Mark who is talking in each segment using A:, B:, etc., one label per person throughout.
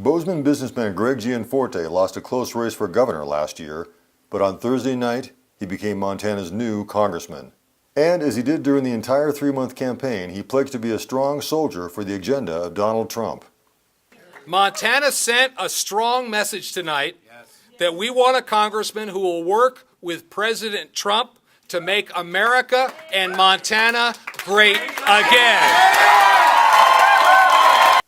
A: Bozeman businessman Greg Gianforte lost a close race for governor last year, but on Thursday night, he became Montana's new congressman. And as he did during the entire 3-month campaign, he pledged to be a strong soldier for the agenda of Donald Trump.
B: Montana sent a strong message tonight that we want a congressman who will work with President Trump to make America and Montana great again.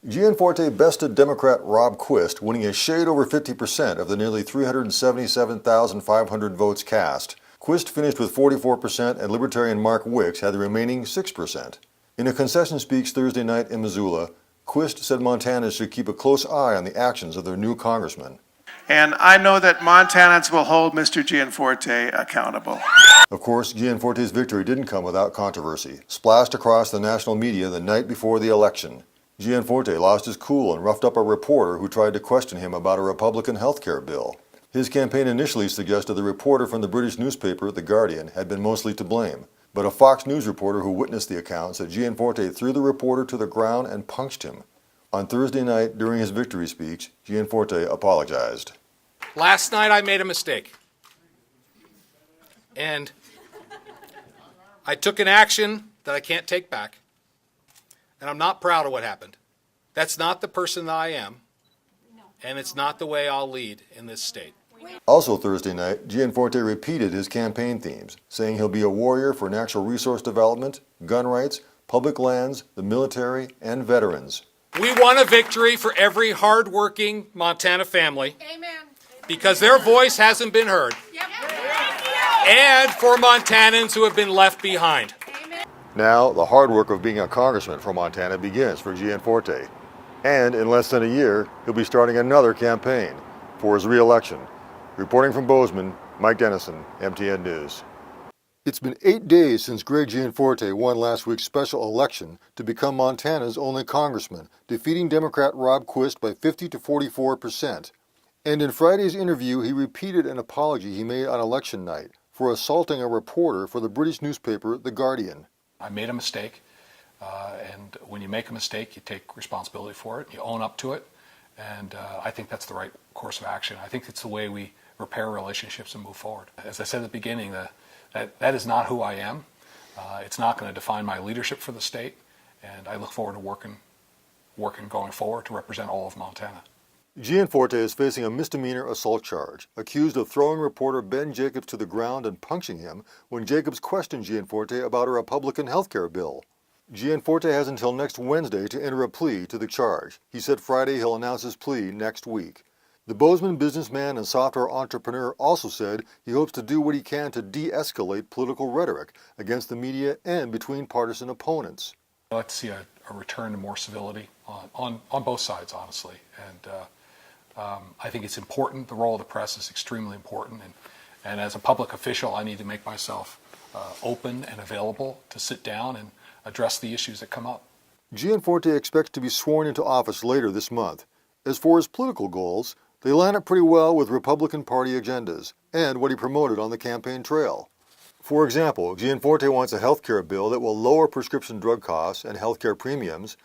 A: Gianforte bested Democrat Rob Quist, winning a shade over 50% of the nearly 377,500 votes cast. Quist finished with 44%, and Libertarian Mark Wicks had the remaining 6%. In a concession speech Thursday night in Missoula, Quist said Montanans should keep a close eye on the actions of their new congressman.
C: And I know that Montanans will hold Mr. Gianforte accountable.
A: Of course, Gianforte's victory didn't come without controversy, splashed across the national media the night before the election. Gianforte lost his cool and roughed up a reporter who tried to question him about a Republican health care bill. His campaign initially suggested the reporter from the British newspaper The Guardian had been mostly to blame, but a Fox News reporter who witnessed the account said Gianforte threw the reporter to the ground and punched him. On Thursday night, during his victory speech, Gianforte apologized.
B: Last night I made a mistake. And I took an action that I can't take back. And I'm not proud of what happened. That's not the person that I am. And it's not the way I'll lead in this state.
A: Also Thursday night, Gianforte repeated his campaign themes, saying he'll be a warrior for natural resource development, gun rights, public lands, the military, and veterans.
B: We won a victory for every hard-working Montana family.
D: Amen.
B: Because their voice hasn't been heard.
D: Yep.
B: And for Montanans who have been left behind.
A: Now, the hard work of being a congressman from Montana begins for Gianforte. And in less than a year, he'll be starting another campaign for his re-election. Reporting from Bozeman, Mike Dennison, MTN News. It's been 8 days since Greg Gianforte won last week's special election to become Montana's only congressman, defeating Democrat Rob Quist by 50 to 44%. And in Friday's interview, he repeated an apology he made on election night for assaulting a reporter for the British newspaper The Guardian.
E: I made a mistake, and when you make a mistake, you take responsibility for it, you own up to it, and I think that's the right course of action. I think it's the way we repair relationships and move forward. As I said at the beginning, that is not who I am. It's not going to define my leadership for the state, and I look forward to working going forward to represent all of Montana.
A: Gianforte is facing a misdemeanor assault charge, accused of throwing reporter Ben Jacobs to the ground and punching him when Jacobs questioned Gianforte about a Republican health care bill. Gianforte has until next Wednesday to enter a plea to the charge. He said Friday he'll announce his plea next week. The Bozeman businessman and software entrepreneur also said he hopes to do what he can to de-escalate political rhetoric against the media and between partisan opponents.
E: I'd like to see a return to more civility on both sides, honestly. And I think it's important. The role of the press is extremely important. And as a public official, I need to make myself open and available to sit down and address the issues that come up.
A: Gianforte expects to be sworn into office later this month. As for his political goals, they line up pretty well with Republican Party agendas and what he promoted on the campaign trail. For example, Gianforte wants a health care bill that will lower prescription drug costs and health care premiums,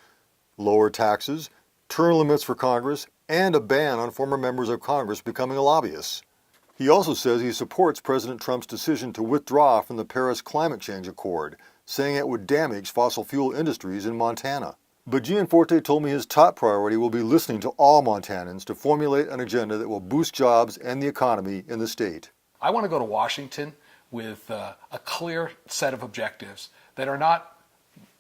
A: lower taxes, term limits for Congress, and a ban on former members of Congress becoming lobbyists. He also says he supports President Trump's decision to withdraw from the Paris Climate Change Accord, saying it would damage fossil fuel industries in Montana. But Gianforte told me his top priority will be listening to all Montanans to formulate an agenda that will boost jobs and the economy in the state.
E: I want to go to Washington with a clear set of objectives that are not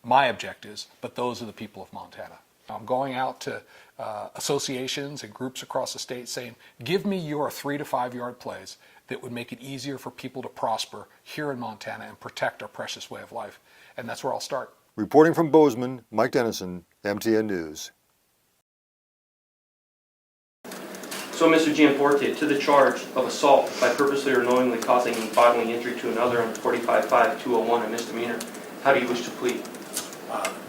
E: my objectives, but those of the people of Montana. I'm going out to associations and groups across the state saying, give me your 3 to 5 yard plays that would make it easier for people to prosper here in Montana and protect our precious way of life. And that's where I'll start.
A: Reporting from Bozeman, Mike Dennison, MTN News.
F: So, Mr. Gianforte, to the charge of assault by purposely or knowingly causing bodily injury to another under 45-5201, a misdemeanor, how do you wish to plead?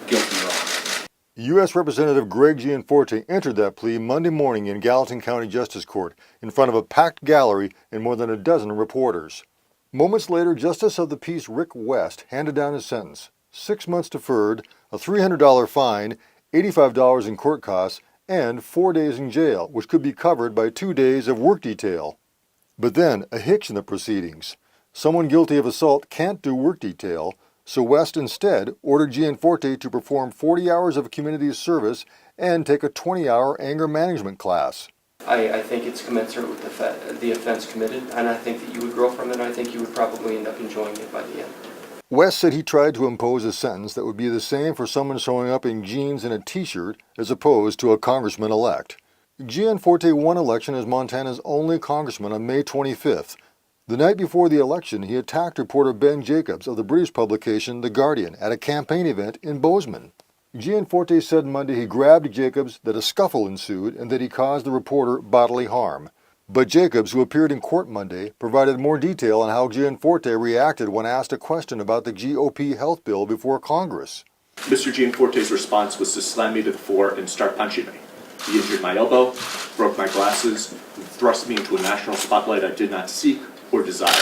E: Guilty, Your Honor.
A: U.S. Representative Greg Gianforte entered that plea Monday morning in Gallatin County Justice Court in front of a packed gallery and more than a dozen reporters. Moments later, Justice of the Peace Rick West handed down his sentence: 6 months deferred, a $300 fine, $85 in court costs, and 4 days in jail, which could be covered by 2 days of work detail. But then, a hitch in the proceedings. Someone guilty of assault can't do work detail, so West instead ordered Gianforte to perform 40 hours of community service and take a 20-hour anger management class.
F: I think it's commensurate with the offense committed, and I think that you would grow from it, and I think you would probably end up enjoying it by the end.
A: West said he tried to impose a sentence that would be the same for someone showing up in jeans and a t-shirt as opposed to a congressman-elect. Gianforte won election as Montana's only congressman on May 25th. The night before the election, he attacked reporter Ben Jacobs of the British publication The Guardian at a campaign event in Bozeman. Gianforte said Monday he grabbed Jacobs, that a scuffle ensued, and that he caused the reporter bodily harm. But Jacobs, who appeared in court Monday, provided more detail on how Gianforte reacted when asked a question about the GOP health bill before Congress.
D: Mr. Gianforte's response was to slam me to the floor and start punching me. He injured my elbow, broke my glasses, and thrust me into a national spotlight I did not seek or desire.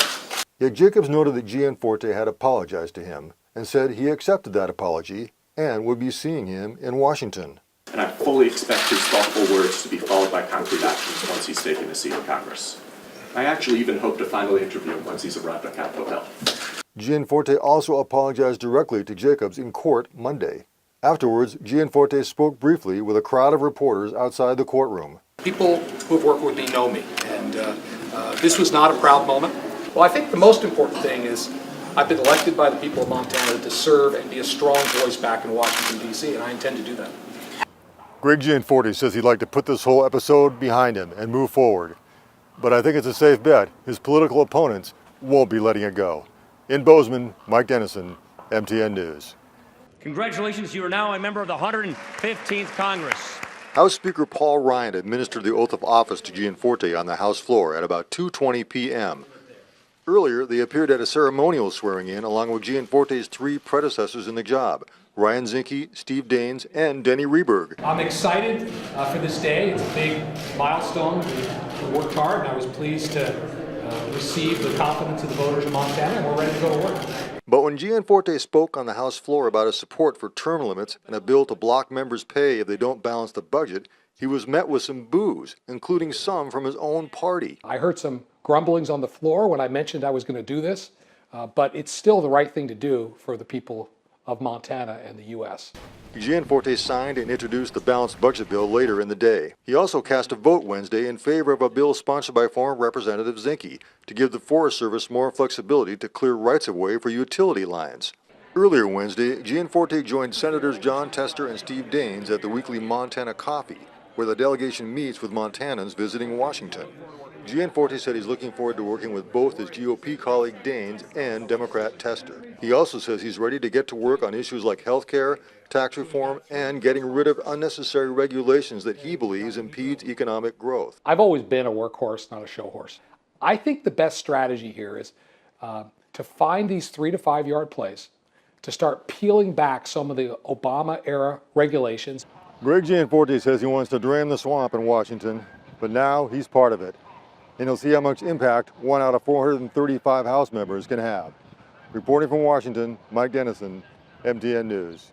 A: Yet Jacobs noted that Gianforte had apologized to him and said he accepted that apology and would be seeing him in Washington.
D: And I fully expect his thoughtful words to be followed by concrete actions once he's taken a seat in Congress. I actually even hope to finally interview him once he's arrived at Capitol Hill.
A: Gianforte also apologized directly to Jacobs in court Monday. Afterwards, Gianforte spoke briefly with a crowd of reporters outside the courtroom.
B: People who have worked with me know me, and this was not a proud moment. Well, I think the most important thing is I've been elected by the people of Montana to serve and be a strong voice back in Washington, D.C., and I intend to do that.
A: Greg Gianforte says he'd like to put this whole episode behind him and move forward. But I think it's a safe bet his political opponents won't be letting it go. In Bozeman, Mike Dennison, MTN News.
G: Congratulations, you are now a member of the 115th Congress.
A: House Speaker Paul Ryan administered the oath of office to Gianforte on the House floor at about 2:20 p.m. Earlier, they appeared at a ceremonial swearing-in along with Gianforte's 3 predecessors in the job, Ryan Zinke, Steve Daines, and Denny Rehberg.
B: I'm excited for this day. It's a big milestone. We worked hard, and I was pleased to receive the confidence of the voters of Montana, and we're ready to go to work.
A: But when Gianforte spoke on the House floor about his support for term limits and a bill to block members' pay if they don't balance the budget, he was met with some boos, including some from his own party.
H: I heard some grumblings on the floor when I mentioned I was going to do this, but it's still the right thing to do for the people of Montana and the U.S.
A: Gianforte signed and introduced the balanced budget bill later in the day. He also cast a vote Wednesday in favor of a bill sponsored by former Representative Zinke to give the Forest Service more flexibility to clear rights-of-way for utility lines. Earlier Wednesday, Gianforte joined Senators John Tester and Steve Daines at the weekly Montana Coffee, where the delegation meets with Montanans visiting Washington. Gianforte said he's looking forward to working with both his GOP colleague Daines and Democrat Tester. He also says he's ready to get to work on issues like health care, tax reform, and getting rid of unnecessary regulations that he believes impedes economic growth.
H: I've always been a workhorse, not a show horse. I think the best strategy here is to find these 3 to 5 yard plays, to start peeling back some of the Obama-era regulations.
A: Greg Gianforte says he wants to drain the swamp in Washington, but now he's part of it. And he'll see how much impact 1 out of 435 House members can have. Reporting from Washington, Mike Dennison, MTN News.